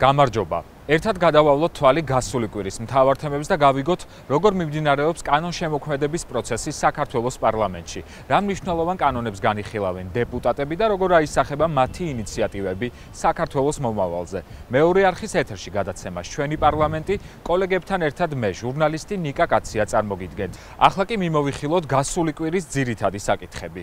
გამარჯობა. ერთად გადავავლოთ თვალი გასული კვირის მთავარ თემებს და გავიგოთ, როგორ მიმდინარეობს კანონშემოქმედების პროცესი საქართველოს პარლამენტში. რა მნიშვნელოვან კანონებს განიხილავენ დეპუტატები და როგორ აისახება მათი ინიციატივები საქართველოს მომავალზე. მეორე არხის ეთერში გადაცემას ჩვენი პარლამენტი კოლეგებთან ერთად მე, ჟურნალისტი ნიკა კაცია წარმოგიდგენთ. ახლა კი მიმოვიხილოთ გასული კვირის ძირითადი საკითხები.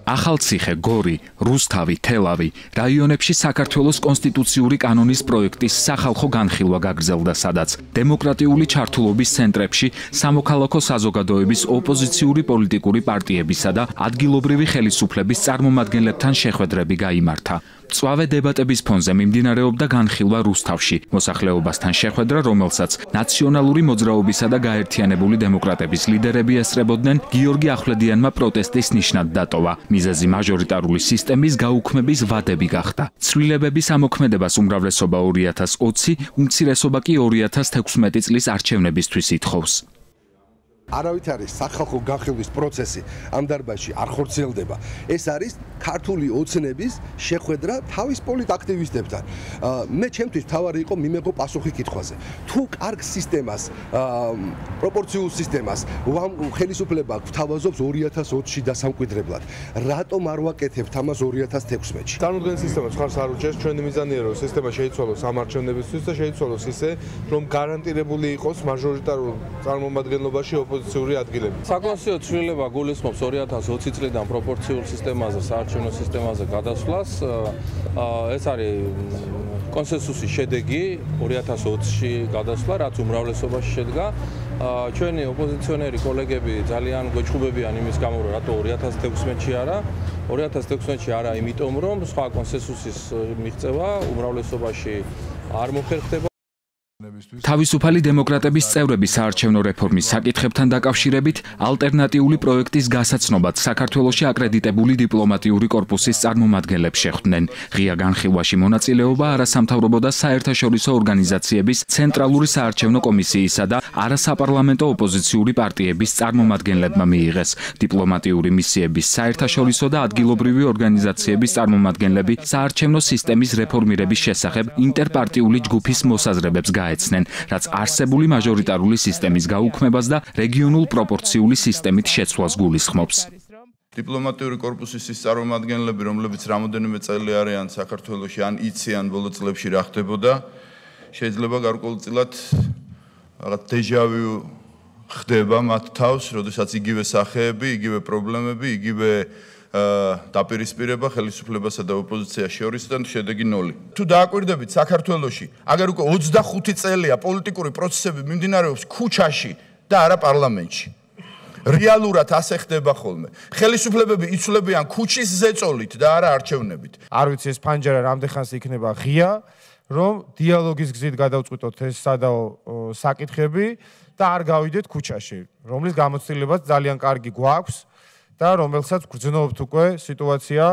ახალციხე, გორი, რუსთავი, თელავი რაიონებში საქართველოს კონსტიტუციური კანონის პროექტის სახალხო განხილვა გაგრძელდა, სადაც დემოკრატიული ჩართულობის ცენტრებში სამოქალაქო საზოგადოების ოპოზიციური პოლიტიკური პარტიებისა და ადგილობრივი ხელისუფლების წარმომადგენლებთან შეხვედრები გაიმართა. მწვავე დებატების ფონზე მიმდინარეობდა განხილვა რუსთავში, მოსახლეობასთან შეხვედრა, რომელსაც ნაციონალური მოძრაობისა და გაერთიანებული დემოკრატების ლიდერები ესწრებოდნენ, გიორგი ახვლედიანმა პროტესტის ნიშნად დატოვა. მიზეზი მაჟორიტარული სისტემის გაუქმების ვადები გახდა. ცვლილებების ამოქმედებას უმრავლესობა 2020, უმცირესობა კი 2016 წლის არჩევნებისთვის ითხოვს. არავითარი სახალხო განხილვის პროცესი ამ დარბაზში არ ხორციელდება. ეს არის ქართული ოცნების შეხვედრა თავის პოლიტაქტივისტებთან. მე ჩემთვის თავარი იყო მიმეღო პასუხი კითხვაზე. თუ კარგ სისტემას, პროპორციულ სისტემას ხელისუფლება გვთავაზობს 2020-ში დასამკვიდრებლად, რატომ არ ვაკეთებთ ამას 2016-ში? წარმოდგენის სისტემას ხარს არ უჭერს. ჩვენი მიზანია, რომ სისტემა შეიცვალოს ამ არჩევნებისთვის და შეიცვალოს ისე, რომ გარანტირებული იყოს მაჟორიტარულ წარმომადგენლობაში ოპოზიციური ადგილები. საკონსტიტუციო ცვლილება გულისხმობს 2020 წლიდან პროპორციულ სისტემაზე, საარჩევნო სისტემაზე გადასვლას. ეს არის კონსენსუსის შედეგი 2020-ში გადასვლა, რაც უმრავლესობაში შედგა. ჩვენი ოპოზიციონერი კოლეგები ძალიან გვეჭუბებიან იმის გამო, რომ რატო 2016-ში არა. 2016-ში არა, იმიტომ რომ სხვა კონსენსუსის მიღწევა უმრავლესობაში არ მოხერხდება. თავისუფალი დემოკრატების წევრები საარჩევნო რეფორმის საკითხებთან დაკავშირებით ალტერნატიული პროექტის გასაცნობად საქართველოში აკრედიტებული დიპლომატიური კორპუსის წარმომადგენლებს შეხვდნენ. ღია განხილვაში მონაწილეობა არასამთავრობო და საერთაშორისო ორგანიზაციების ცენტრალური საარჩევნო კომისიისა და არასაპარლამენტო ოპოზიციური პარტიების წარმომადგენლებმა მიიღეს. დიპლომატიური მისიების, საერთაშორისო და ადგილობრივი ორგანიზაციების წარმომადგენლები საარჩევნო სისტემის რეფორმირების შესახებ ინტერპარტიული ჯგუფის მოსაზრებებს გაეცნენ, რაც არსებული მაჟორიტარული სისტემის გაუქმებას და რეგიონულ პროპორციული სისტემით შეცვლას გულისხმობს. დიპლომატიური კორპუსის ის წარმომადგენლები, რომლებიც რამოდენიმე წელი არიან საქართველოში, ან იციან ბოლო წლებში რა ხდებოდა, შეიძლება გარკვეულწილად რაღაც დეჟავიუ ხდება მათ თავს, როდესაც იგივე სახეები, იგივე პრობლემები, იგივე დაპირისპირება ხელისუფლებასა და ოპოზიციას შორის და შედეგი 0. თუ დააკვირდებით საქართველოში, აგერ უკვე 25 წელია პოლიტიკური პროცესები მიმდინარეობს ქუჩაში და არა პარლამენტში. რეალურად ასე ხდება ხოლმე. ხელისუფლებები იცვლებიან ქუჩის ზეწოლით და არა არჩევნებით. არ ვიცი ეს ფანჯარა რამდენხანს იქნება ღია, რომ დიალოგის გზით გადავწყვიტოთ ეს სადაო საკითხები და არ გავიდეთ ქუჩაში, რომლის გამოცდილებაც ძალიან კარგი გვაქვს. და რომელსაც გრძნობთ უკვე სიტუაცია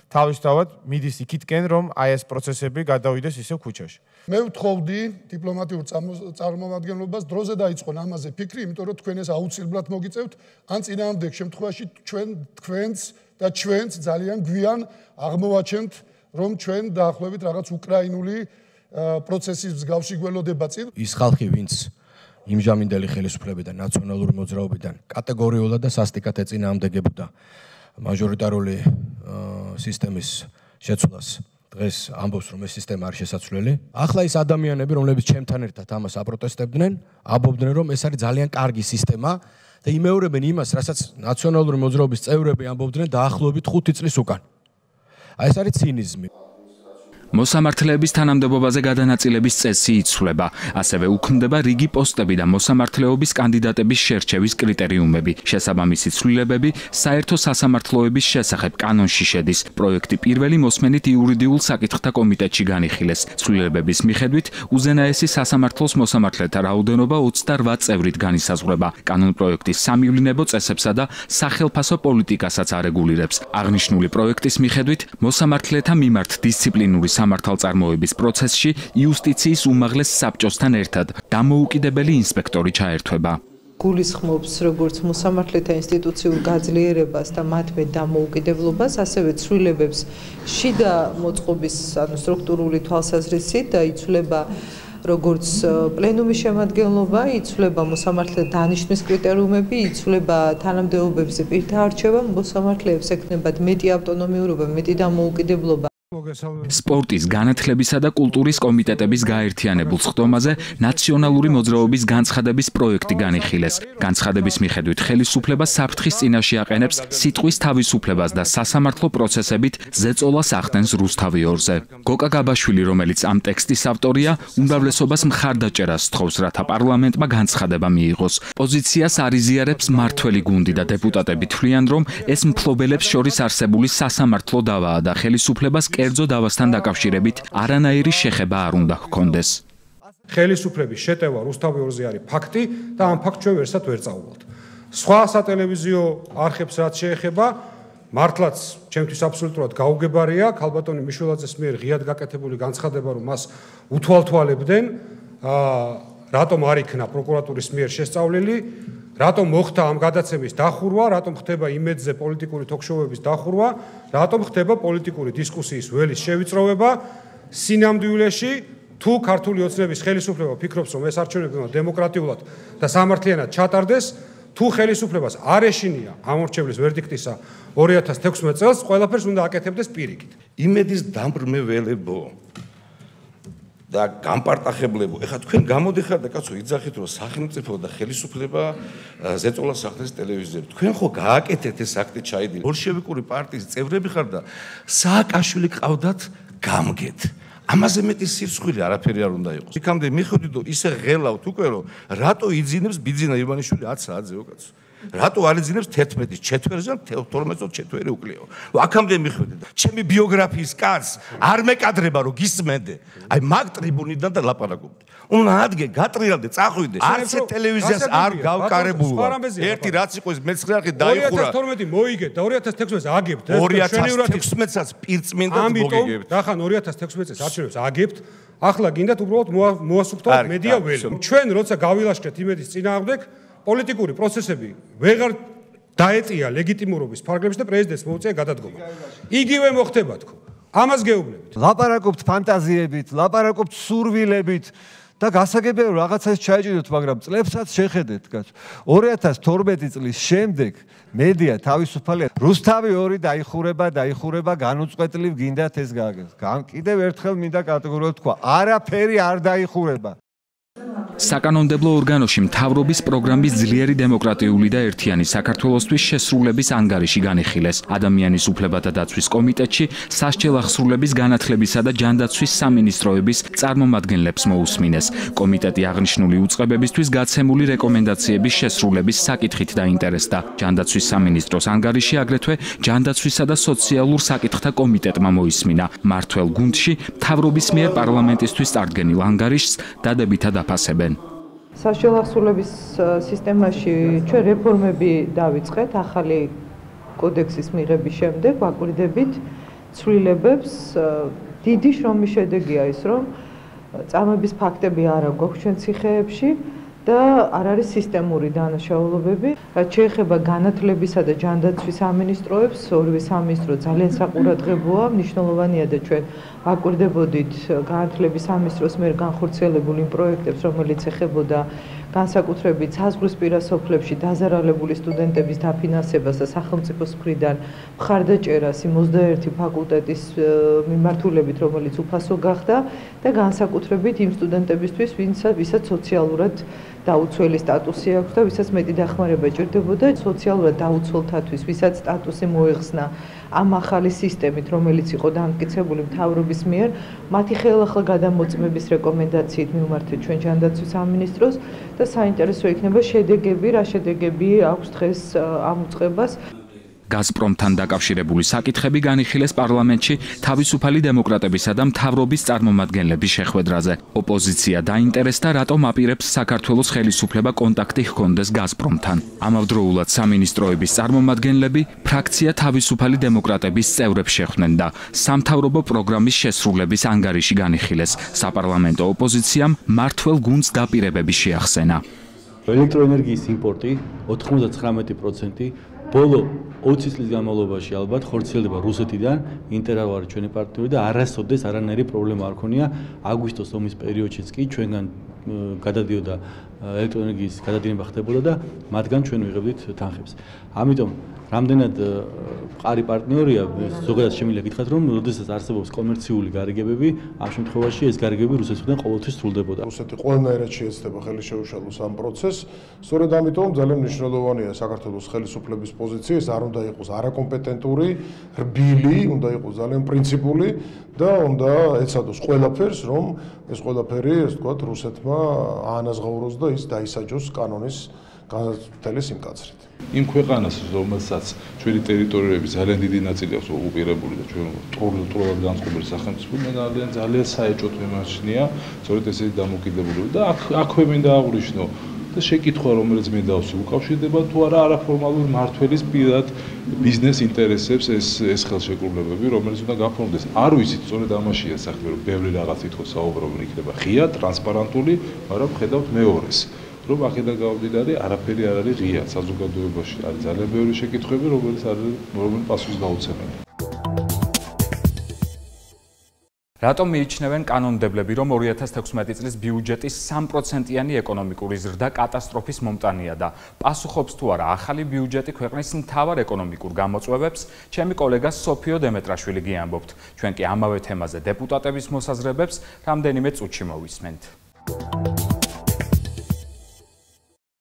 თავისთავად მიდის იქითკენ, რომ აი ეს პროცესები გადავიდეს ისევ ქუჩაში. მე ვთხოვდი დიპლომატიურ წარმომადგენლობას დროზე დაიწყონ ამაზე ფიქრი, იმიტომ რომ თქვენ ეს აუცილებლად მოგიწევთ, ან წინააღმდეგ შემთხვევაში თქვენც და ჩვენც ძალიან გვიან აღმოვაჩენთ, რომ ჩვენ დაახლოებით რაღაც უკრაინული პროცესის მსგავსი გველოდება წინ. ის ხალხი, ვინც იმჟამინდელი ხელისუფლებიდან, ნაციონალური მოძრაობიდან კატეგორიულად და სასტიკად ეწინააღმდეგებოდა მაჟორიტარული სისტემის შეცვლას. დღეს ამბობს, რომ ეს სისტემა არის შესაძლებელი. ახლა ის ადამიანები, რომლებიც ჩემთან ერთად ამას აპროტესტებდნენ, ამბობდნენ, რომ ეს არის ძალიან კარგი სისტემა და იმეორებენ იმას, რასაც ნაციონალური მოძრაობის წევრები ამბობდნენ დაახლოებით 5 წლის უკან. აი ეს არის ცინიზმი. მოსამართლეების თანამდებობაზე გადანაწილების წესი იცვლება, ასევე უქმდება რიგი პოსტები და მოსამართლეობის კანდიდატების შერჩევის კრიტერიუმები. შესაბამისი ცვლილებები საერთო სასამართლოების შესახებ კანონში შედის. პროექტი პირველი მოსმენით იურიდიულ საკითხთა კომიტეტში განიხილეს. ცვლილებების მიხედვით უზენაესი სასამართლოს მოსამართლეთა რაოდენობა 28 წევრით განისაზღვრება. კანონპროექტის სამივლინებო წესებსა და სახელფასო პოლიტიკასაც არეგულირებს. აღნიშნული პროექტის მიხედვით მოსამართლეთა მიმართ დისციპლინური სამართალწარმოების პროცესში იუსტიციის უმაღლეს საბჭოსთან ერთად დამოუკიდებელი ინსპექტორი ჩაერთვება. გულისხმობს როგორც მოსამართლეთა ინსტიტუციურ გაძლიერებას და მათმე დამოუკიდებლობას, ასევე ცვლილებებს შიდა მოწყობის, ანუ სტრუქტურული თვალსაზრისით და იცვლება როგორც პლენუმის შემადგენლობა, იცვლება მოსამართლეთა დანიშვნის კრიტერიუმები, იცვლება თანამდებობებზე პირთა არჩევა, მოსამართლეებს ექნებათ მეტი ავტონომიურობა, მეტი დამოუკიდებლობა. სპორტის, განათლებისა და კულტურის კომიტეტების გაერთიანებულ სხდომაზე ნაციონალური მოძრაობის განცხადების პროექტი განიხილეს. განცხადების მიხედვით ხელისუფლება საფრთხის წინაშე აყენებს სიტყვის თავისუფლებას და სასამართლო პროცესებით ზეწოლას ახდენს რუსთავი-2-ზე. გოკა გაბაშვილი, რომელიც ამ ტექსტის ავტორია, უმრავლესობას მხარდაჭერას სთხოვს, რათა პარლამენტმა განცხადება მიიღოს. პოზიციას არიზიარებს მართველი გუნდი და დეპუტატები თვლიან, რომ ეს მფლობელებს შორის არსებული სასამართლო დავაა და ხელისუფლებას კერძო დავასთან დაკავშირებით არანაირი შეხება არ უნდა ჰქონდეს. ხელისუფლების შეტევა რუსთავი-2-ზე არის ფაქტი და ამ ფაქტს ჩვენ ვერსად ვერ წაუვალთ. სხვა სატელევიზიო არხებს რაც შეეხება, მართლაც ჩემთვის აბსოლუტურად გაუგებარია ქალბატონი მიშველაძეს მიერ ღიად გაკეთებული განცხადება, რომ მას უთვალთვალებდნენ, რატომ არ იქნა პროკურატურის მიერ შესწავლილი, რატომ მოხდა ამ გადაცემის დახურვა, რატომ ხდება იმედზე პოლიტიკური თოქ-შოუების დახურვა, რატომ ხდება პოლიტიკური დისკუსიის ველის შევიწროვება სინამდვილეში, თუ ქართული ოცნების ხელისუფლება ფიქრობს, რომ ეს არჩევნები უნდა დემოკრატიულად და სამართლიანად ჩატარდეს, თუ ხელისუფლებას არ ეშინია ამორჩევლის ვერდიქტისა 2016 წელს, ყველაფერს უნდა აკეთებდეს პირიქით. იმედის დამბრმეველებო და გამპარტახებლებო. ეხლა თქვენ გამოდიხარ და კაცო იძახით, რომ სახელმწიფო და ხელისუფლება ზეწოლას ახდენს ტელევიზიებზე. თქვენ ხო გააკეთეთ ეს აქტი ჩაიდილეთ. ბოლშევიკური პარტიის წევრები ხარ და სააკაშვილი ყავდათ გამგეთ. ამაზე მეტი სირცხვილი არაფერი არ უნდა იყოს. იქამდე მიხვდით, რომ ისე ღელავთ უკვე, რომ რატო იძინებს ბიძინა ივანიშვილი 10 საათზეო კაცო. რატო არ იძინებს 11-ის ჩეთვერზე 12-ს ჩეთვერი უკლეო. აქამდე მიხვდით. ჩემი ბიოგრაფიის კაცს არ მეკადრება რომ გისმენდე. აი მაგ ტრიბუნიდან და ლაპარაკობთ. უნდა ადგე გატრიალდე, წახვიდე. არც ტელევიზიას არ გავკარებულვა. ერთი რაც იყო ეს მეცხრე არხი დაიხურა. 2012 მოიგეთ და 2016-ს აგებთ. 2016-ს პირწმინდა მოგიგებთ. დახან 2016 წელს არჩევნებს აგებთ. ახლა გინდათ უბრალოდ მოასუფთავთ მედია ველი. ჩვენ როცა გავილაშქრეთ იმედის წინააღმდეგ პოლიტიკური პროცესები ვეღარ დაეტია ლეგიტიმურობის ფარგლებში და პრეზიდენტს მოუწია გადადგომა. იგივე მოხდება თქო. ამას გეუბნებით. ლაპარაკობთ ფანტაზიებით, ლაპარაკობთ სურვილებით და გასაგებია რომ რაღაცას ჩაეჭიდოთ, მაგრამ წლებსაც შეხედეთ, კაცო. 2012 წლის შემდეგ მედია თავისუფალია. რუსთავი-2 დაიხურება, განუწყვეტლივ გინდათ ეს გააკეთოს. კიდევ ერთხელ მინდა კატეგორიულად თქვა, არაფერი არ დაიხურება. საკანონმდებლო ორგანოში მთავრობის პროგრამის ძლიერი დემოკრატიული და ერთიანი საქართველოსთვის შესრულების ანგარიში განიხილეს. ადამიანის უფლებათა დაცვის კომიტეტში სასჯელ აღსრულების განათლებისა და ჯანდაცვის სამინისტროების წარმომადგენლებს მოусმინეს. კომიტეტი აღნიშნული უწყებებისთვის გაცემული რეკომენდაციების შესრულების საკითხით დაინტერესდა. ჯანდაცვის სამინისტროს ანგარიში აგრეთვე ჯანდაცვისა და სოციალურ საკითხთა კომიტეტმა მოისმინა. მართველ გუნდში მთავრობის მიერ პარლამენტისთვის წარდგენილ ანგარიშს დადებითად აფასებენ. სასჯელ აღსრულების სისტემაში ჩვენ რეფორმები დავიწყეთ ახალი კოდექსის მიღების შემდეგ, ვაკვირდებით ცვლილებებს. დიდი შრომის შედეგია ის, რომ წამების ფაქტები არა გვაქვს ჩვენ ციხეებში და არ არის სისტემური დანაშაულობები. რაც შეეხება განათლებისა და ჯანდაცვის სამინისტროებს, ორივე სამინისტრო ძალიან საყურადღებოა, მნიშვნელოვანია და ჩვენ ვაკვირდებოდით განათლების სამინისტროს მიერ განხორციელებულ იმ პროექტებს, რომელიც ეხებოდა განსაკუთრებით საზღვრისპირა სოფლებში დაზარალებული სტუდენტების დაფინანსებას და სახელმწიფოს მხრიდან მხარდაჭერას იმ 21 ფაკულტეტის მიმართულებით, რომელიც უფასო გახდა და განსაკუთრებით იმ სტუდენტებისთვის, ვისაც სოციალურად დაუცველი სტატუსი აქვს და ვისაც მეტი დახმარება ჭირდებოდა სოციალურად დაუცველთათვის, ვისაც სტატუსი მოიხსნა ამ ახალი სისტემით, რომელიც იყო დამტკიცებული მთავრობის მიერ, მათი ხელახლა გადამოწმების რეკომენდაციით მივმართეთ ჩვენ ჯანდაცვის სამინისტროს და საინტერესო იქნება შედეგები, რა შედეგები აქვს დღეს ამ უწყებას. გაზპრომთან დაკავშირებული საკითხები განიხილეს პარლამენტში თავისუფალი დემოკრატებისა და მთავრობის წარმომადგენლების შეხვედრაზე. ოპოზიცია დაინტერესდა, რატომ აპირებს საქართველოს ხელისუფლება კონტაქტი ჰქონდეს გაზპრომთან. ამავდროულად სამინისტროების წარმომადგენლები ფრაქცია თავისუფალი დემოკრატების წევრებს შეხვდნენ და სამთავრობო პროგრამის შესრულების ანგარიში განიხილეს. საპარლამენტო ოპოზიციამ მმართველ გუნდს დაპირებები შეახსენა. ელექტროენერგიის იმპორტი 99% ბოლო 20 წლის განმავლობაში ალბათ ხორციელდება რუსეთიდან, ინტერაო არის ჩვენი პარტნიორი და არასოდეს არანაირი პრობლემა არ ქონია. აგვისტოს ომის პერიოდშიც კი ჩვენგან გადადიოდა ელექტროენერგიის გადადინება ხდებოდა და მათგან ჩვენ ვიღებდით თანხებს. ამიტომ რამდენად მყარი პარტნიორია, ზოგადად შემიძლია გითხრათ, რომ როდესაც არსებობს კომერციული გარიგებები, ამ შემთხვევაში ეს გარიგები რუსეთიდან ყოველთვის სრულდებოდა. რუსეთი ყველანაირად შეეცდება ხელი შეუშალოს ამ პროცესს. სწორედ ამიტომ ძალიან მნიშვნელოვანია საქართველოს ხელისუფლების პოზიცია, ეს არ უნდა იყოს არაკომპეტენტური, რბილი, უნდა იყოს ძალიან პრინციპული და უნდა ეცადოს ყველაფერს, რომ ეს ყველაფერი, ასე ვთქვათ, რუსეთმა აანაზღაუროს და ის დაისაჯოს კანონის განაწილების სიმკაცრით. იმ ქვეყანას, რომელსაც ჩვენი ტერიტორიები ძალიან დიდი ნაწილი აქვს ოკუპირებული და ჩვენ ტურულად განწყობილი სახელმწიფო, ძალიან საეჭვოდ მემარჯნია, სწორედ ესეთი დამოკიდებულება და აქვე მინდა აღვნიშნო და შეკითხვა, რომელიც მინდა ავსი, უკავშირდება თუ არა არაფორმალური მმართველის პირად ბიზნეს ინტერესებს ეს ხელშეკრულებები, რომელიც უნდა გაფორმდეს. არ ვიცით, სწორედ ამაშია საქმე, რომ ბევრი რაღაც თვითონ საუბრობენ იქნება ღია, ტრანსპარენტული, მაგრამ ხედავთ მეორეს. რომ აქედან გამომდინარე არაფერი არ არის ღია საზოგადოებაში არის ძალიან ბევრი შეკითხვები რომელიც პასუხს გაუცემენ. რატომ მიიჩნევენ კანონმდებლები, რომ 2016 წლის ბიუჯეტის 3%-იანი ეკონომიკური ზრდა კატასტროფის მომტანია და პასუხობს თუ არა ახალი ბიუჯეტი ქვეყნის მთავარ ეკონომიკურ გამოწვევებს, ჩემი კოლეგა სოფიო დემეტრაშვილი გიამბობთ. ჩვენ კი ამავე თემაზე დეპუტატების მოსაზრებებს რამდენიმე წუთში მოვისმენთ.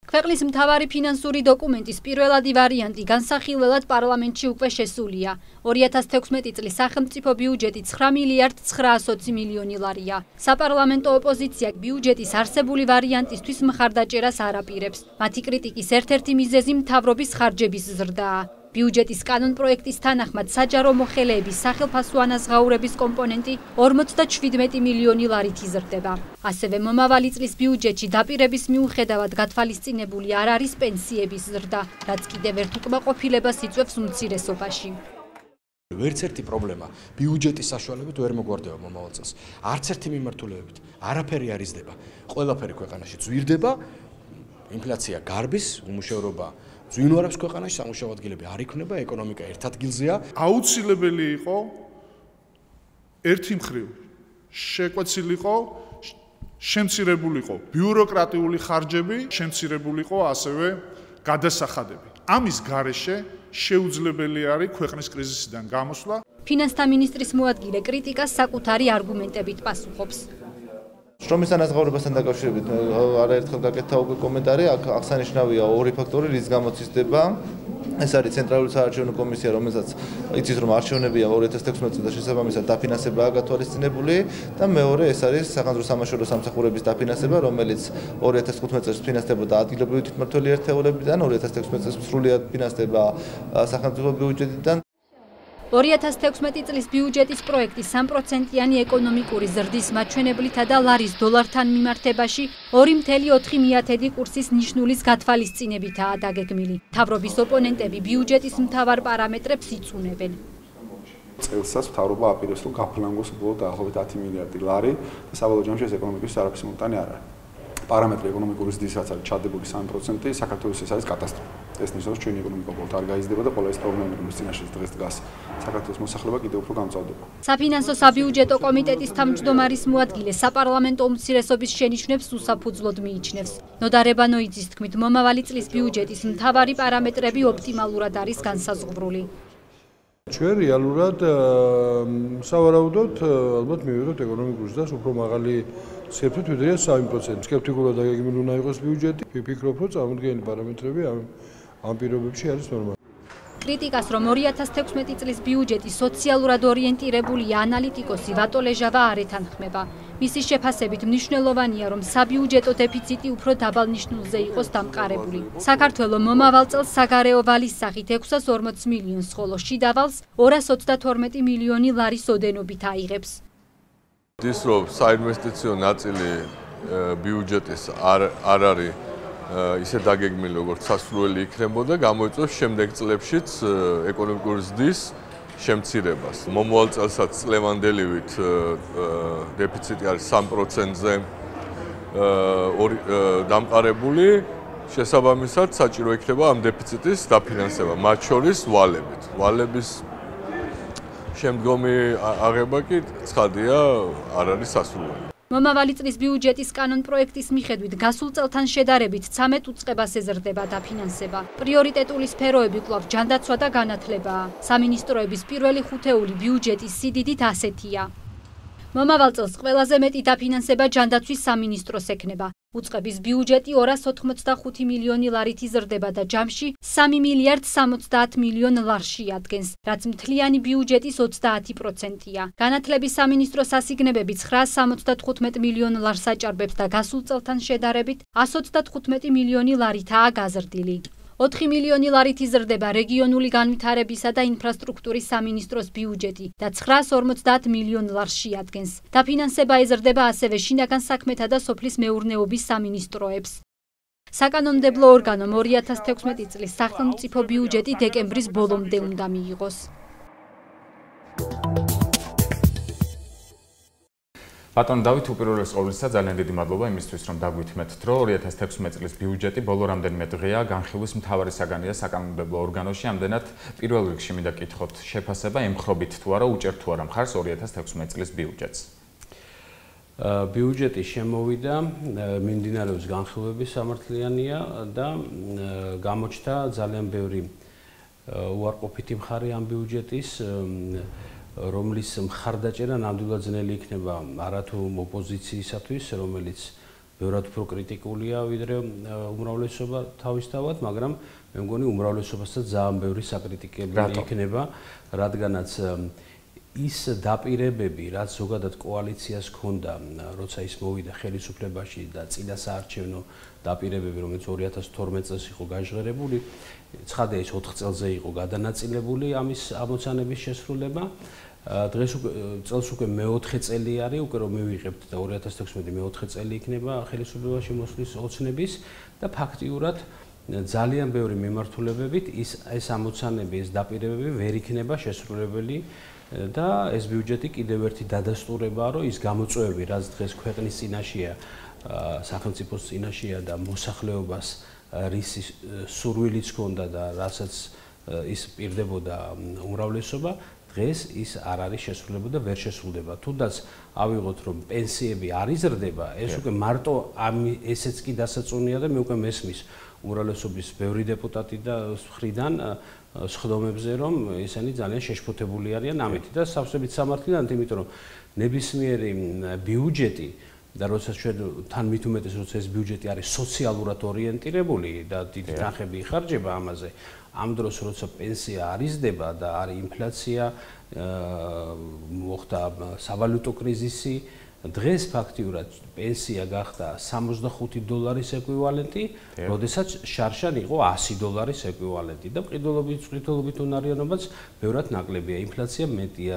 ქვეყნის მთავარი ფინანსური დოკუმენტის პირველადი ვარიანტი განსახილველად პარლამენტში უკვე შესულია. 2016 წლის სახელმწიფო ბიუჯეტი 9 მილიარდ 920 მილიონი ლარია. საპარლამენტო ოპოზიცია ბიუჯეტის არსებული ვარიანტისთვის მხარდაჭერას არ აპირებს. მათი კრიტიკის ერთ-ერთი მიზეზი მთავრობის ხარჯების ზრდაა. ბიუჯეტის კანონპროექტის თანახმად საჯარო მოხელეების სახელფასო ანაზღაურების კომპონენტი 57 მილიონი ლარით იზრდება. ასევე მომავალი წლის ბიუჯეტში დაპირების მიუხედავად გათვალისწინებული არ არის პენსიების ზრდა, რაც კიდევ ერთ უკმაყოფილებას იწვევს უმცირესობაში. ვერც ერთი პრობლემა ბიუჯეტის საშუალებით ვერ მოგვარდება მომავალ წელს. არც ერთი მიმართულებებით არაფერი არ იზრდება. ყველაფერი ქვეყანაში ძვირდება, ინფლაცია გარბის, უმუშევრობა ძვინვარებს ქვეყანაში, სამუშაო ადგილები არ იქნება, ეკონომიკა ერთ ადგილზეა. აუცილებელი იყო ერთი მხრივ შეკვეცილიყო, შემცირებულიყო ბიუროკრატიული ხარჯები, შემცირებულიყო ასევე გადასახადები. ამის გარეშე შეუძლებელი არის ქვეყნის კრიზისიდან გამოსვლა. ფინანსთა მინისტრის მოადგილე კრიტიკას საკუთარი არგუმენტებით პასუხობს. შრომის ანაზღაურებასთან დაკავშირებით არაერთხელ გაკეთდა უკვე კომენტარი, აღსანიშნავია ორი ფაქტორი, რის გამოც იზრდება. ეს არის ცენტრალური საარჩევნო კომისია, რომელსაც იცის რომ არჩევნებია 2016 წელს და შესაბამისად დაფინანსებაა გათვალისწინებული და მეორე ეს არის სახანძრო სამაშველო სამსახურების დაფინანსება, რომელიც 2015 წელს ფინანსდებოდა ადგილობრივი თვითმმართველი ერთეულებიდან, 2016 წელს სრულად ფინანსდება სახელმწიფო ბიუჯეტიდან. 2016 წლის ბიუჯეტის პროექტი 3%-იანი ეკონომიკური ზრდის მაჩვენებლითა და ლარის დოლართან მიმართებაში 2.4 კურსის ნიშნულის გათვალისწინებითაა დაგეგმილი. მთავრობის ოპონენტები ბიუჯეტის მთავარ პარამეტრებს იწუნებენ. წელსაც მთავრობა აპირებს, რომ გაფლანგოს უბრალოდ დაახლოებით 10 მილიარდი ლარი და საბოლოო ჯამში ეს ეკონომიკის არაფრის მომტანი არ არის. პარამეტრი ეკონომიკური ზრდისაც არის ჩადებული 3%, საქართველოს ეს არის კატასტროფა. ეს ნიშნავს ჩვენი ეკონომიკა უბრალოდ არ გაიზრდება და ყველა ეს პრობლემები, რომელიც წინაშე დღეს დგას, საქართველოს მოსახლეობა კიდევ უფრო გამწვავდება. საფინანსო საბიუჯეტო კომიტეტის თავმჯდომარის მოადგილე საპარლამენტო უმცირესობის შენიშვნებს უსაფუძვლოდ მიიჩნევს. ნოდარ ებანოიძის თქმით, მომავალი წლის ბიუჯეტის მთავარი პარამეტრები ოპტიმალურად არის განსაზღვრული. ჩვენ რეალურად სავარაუდოდ ალბათ მივიღებთ ეკონომიკურ ზრდას უფრო მაღალი სიერთვით ვიდრე 3%. სკეპტიკულად დაგეგმილი უნდა იყოს ბიუჯეტი. ვფიქრობ, რომ წარმოდგენილი პარამეტრები ამ პირობებში არის ნორმალური. კრიტიკას, რომ 2016 წლის ბიუჯეტი სოციალურად ორიენტირებულია, ანალიტიკოსი ვატო ლეჟავა არ ეთანხმება. მისი შეფასებით მნიშვნელოვანია, რომ საბიუჯეტო დეფიციტი უფრო დაბალ ნიშნულზე იყოს დამყარებული. საქართველო მომავალ წელს საგარეო ვალის სახით 640 მილიონს, ხოლო შიდა ვალს 232 მილიონი ლარის ოდენობით აიღებს. ის რომ საინვესტიციო ნაწილი ბიუჯეტის არ არის ისე დაგეგმილი, როგორც სასურველი იქნებოდა, გამოიწვევს შემდეგ წლებშიც ეკონომიკური ზრდის შემცირებას. მომავალ წელსაც წლევანდელივით დეფიციტი არის 3%-ზე დამყარებული, შესაბამისად საჭირო იქნება ამ დეფიციტის დაფინანსება, მათ შორის ვალებით. ვალების შემდგომი აღება კი ცხადია, არ არის სასურველი. მომავალი წლის ბიუჯეტის კანონ პროექტის მიხედვით გასულ წელთან შედარებით 13 უწყებას ეზრდება დაფინანსება. პრიორიტეტული სფეროები კვლავ ჯანდაცვა და განათლებაა. სამინისტროების პირველი ხუთეული ბიუჯეტის სიდიდით ასეთია. მომავალ წელს ყველაზე მეტი დაფინანსება ჯანდაცვის სამინისტროს ექნება. უწყების ბიუჯეტი 285 მილიონი ლარით იზრდება და ჯამში 3 მილიარდ 70 მილიონ ლარს შეადგენს, რაც მთლიანი ბიუჯეტის 30%-ია. განათლების სამინისტროს ასიგნებები 975 მილიონ ლარს აჭარბებს და გასულ წელთან შედარებით 135 მილიონი ლარითაა გაზრდილი. 4 მილიონი ლარით იზრდება რეგიონული განვითარებისა და ინფრასტრუქტურის სამინისტროს ბიუჯეტი და 950 მილიონ ლარს შეადგენს. დაფინანსება ეზრდება ასევე შინაგან საქმეთა და სოფლის მეურნეობის სამინისტროებს. საკანონმდებლო ორგანომ 2016 წლის სახელმწიფო ბიუჯეტი დეკემბრის ბოლომდე უნდა მიიღოს. ბატონ დავით, უპირველეს ყოვლისა ძალიან დიდი მადლობა იმისთვის, რომ დაგვითმეთ, რომ 2016 წლის ბიუჯეტი ბოლო რამდენიმე დღეა განხილვის მთავარი საგანია საკანონმდებლო ორგანოში. ამდენად პირველ რიგში მინდა გკითხოთ, შეფასება ემხრობით თუ არა, უჭერ თუ არა მხარს 2016 წლის ბიუჯეტს. ბიუჯეტი შემოვიდა, მიმდინარეობს განხილვები სამართლიანია და გამოჩნდა ძალიან ბევრი უარყოფითი მხარე ამ ბიუჯეტის, რომლის მხარდაჭერა ნამდვილად ძნელი იქნება არათუ ოპოზიციისათვის, რომელიც ბევრად უფრო კრიტიკულია ვიდრე უმრავლესობა თავისთავად, მაგრამ მე მგონი უმრავლესობასაც ძალიან ბევრი საკრიტიკებელი იქნება, რადგანაც ის დაპირებები, რაც ზოგადად კოალიციას ჰქონდა, როცა ის მოვიდა ხელისუფლებაში და წინა საარჩევნო დაპირებები, რომელიც 2012 წელს იყო გაჟღერებული, ცხადია ის 4 წელზე იყო გადანაწილებული ამის ამოცანების შესრულება. დღეს წელს უკვე მე-4 წელი არის, უკვე რომ მივიღებთ და 2016 მე-4 წელი იქნება ხელისუფლებაში მოსვლის ოცნების და ფაქტიურად ძალიან ბევრი მიმართულებებით ეს ამოცანები, ეს დაპირებები ვერ იქნება შესრულებელი და ეს ბიუჯეტი კიდევ ერთი დადასტურებაა, რომ ის გამოწვევები, რაც დღეს ქვეყნის წინაშეა, სახელმწიფოს წინაშეა და მოსახლეობას რისი სურვილიც ჰქონდა და რასაც ის პირდებოდა უმრავლესობა, დღეს ის არ არის შესრულებული და ვერ შესრულდება. თუნდაც ავიღოთ, რომ პენსიები არ იზრდება, ეს უკვე მარტო ესეც კი დასაწუნია და მე უკვე მესმის უმრავლესობის ბევრი დეპუტატი და მხრიდან სხდომებზე, რომ ესენი ძალიან შეშფოთებული არიან ამით და სავსებით სამართლიანად, იმიტომ რომ ნებისმიერი ბიუჯეტი და როცა ჩვენ თან მით უმეტეს როცა ეს ბიუჯეტი არის სოციალურად ორიენტირებული და დიდი თანხები იხარჯება ამაზე, ამ დროს როცა პენსია არ იზრდება და არის ინფლაცია, მოხდა სავალუტო კრიზისი, დღეს ფაქტიურად პენსია გახდა $65 ეკვივალენტი, როდესაც შარშან იყო $100 ეკვივალენტი და მყიდველობით უნარიანობაც ბევრად ნაკლებია. ინფლაცია მეტია,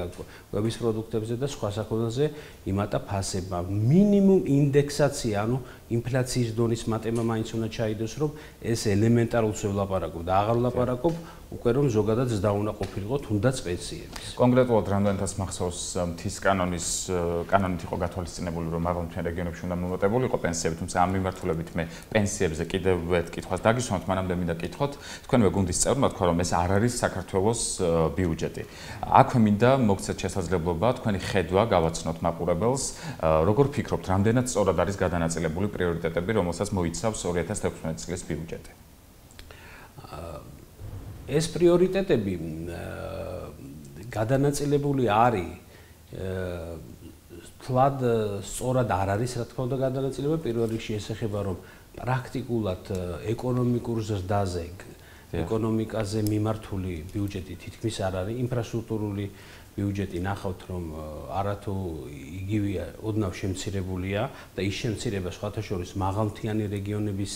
კვების პროდუქტებზე და სხვა საქონელზე იმატა ფასება. მინიმუმ ინდექსაცია, ანუ ინფლაციის დონის მატება მაინც უნდა ჩაიდოს, რომ ეს ელემენტარულს ვლაპარაკობ და აღარ ვლაპარაკობ უკვე რომ ზოგადად ზრდა უნდა ყოფილიყო თუნდაც პენსიების. კონკრეტულად რამდენადაც მახსოვს მთის კანონით იყო გათვალისწინებული, რომ მაღალმთიან რეგიონებში უნდა მომატებულიყო პენსიები, თუმცა ამ მიმართულებით მე პენსიებზე კიდევ ერთ კითხვას დაგისვამთ, მანამდე მინდა გკითხოთ, თქვენვე გუნდის წევრმა თქვა, რომ ეს არ არის საქართველოს ბიუჯეტი. აქვე მინდა მოგცეთ შესაძლებლობა, თქვენი ხედვა გავაცნოთ მაყურებელს, როგორ ფიქრობთ, რამდენად სწორად არის გადანაწილებული პრიორიტეტები, რომელსაც მოიცავს 2016 წლის ბიუჯეტი? ეს პრიორიტეტები გადანაწილებული არის თლად სწორად არ არის რა თქმა უნდა გადანაწილება პირველ რიგში ეს ეხება რომ პრაქტიკულად ეკონომიკურ ზრდაზე ეკონომიკაზე მიმართული ბიუჯეტი თითქმის არ არის ინფრასტრუქტურული ბიუჯეტი ნახავთ რომ არათუ იგივეა ოდნავ შემცირებულია და ის შემცირება სხვათა შორის მაღალმთიანი რეგიონების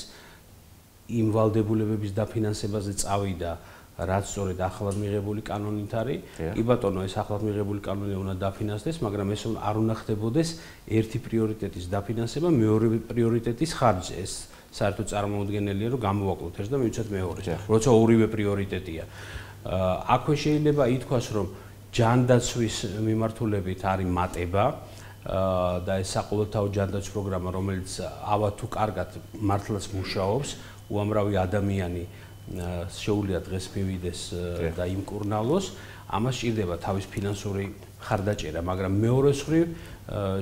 იმ ვალდებულებების დაფინანსებაზე წავიდა რაც სწორედ ახლად მიღებული კანონით არის. კი ბატონო, ეს ახლად მიღებული კანონი უნდა დაფინანსდეს, მაგრამ ეს არ უნდა ხდებოდეს ერთი პრიორიტეტის დაფინანსება, მეორე პრიორიტეტის ხარჯზე. ეს საერთოდ წარმოუდგენელია, რომ გამოვაკლოთ ეს და მივიცეთ მეორეს. როცა ორივე პრიორიტეტია. აქვე შეიძლება ითქვას, რომ ჯანდაცვის მიმართულებით არის მატება და ეს საყოველთაო ჯანდაცვის პროგრამა, რომელიც ავა თუ კარგად მართლაც მუშაობს, უამრავი ადამიანი შეუძლია დღეს მივიდეს და იმკურნალოს, ამას სჭირდება თავის ფინანსური ხარდაჭერა, მაგრამ მეორე მხრივ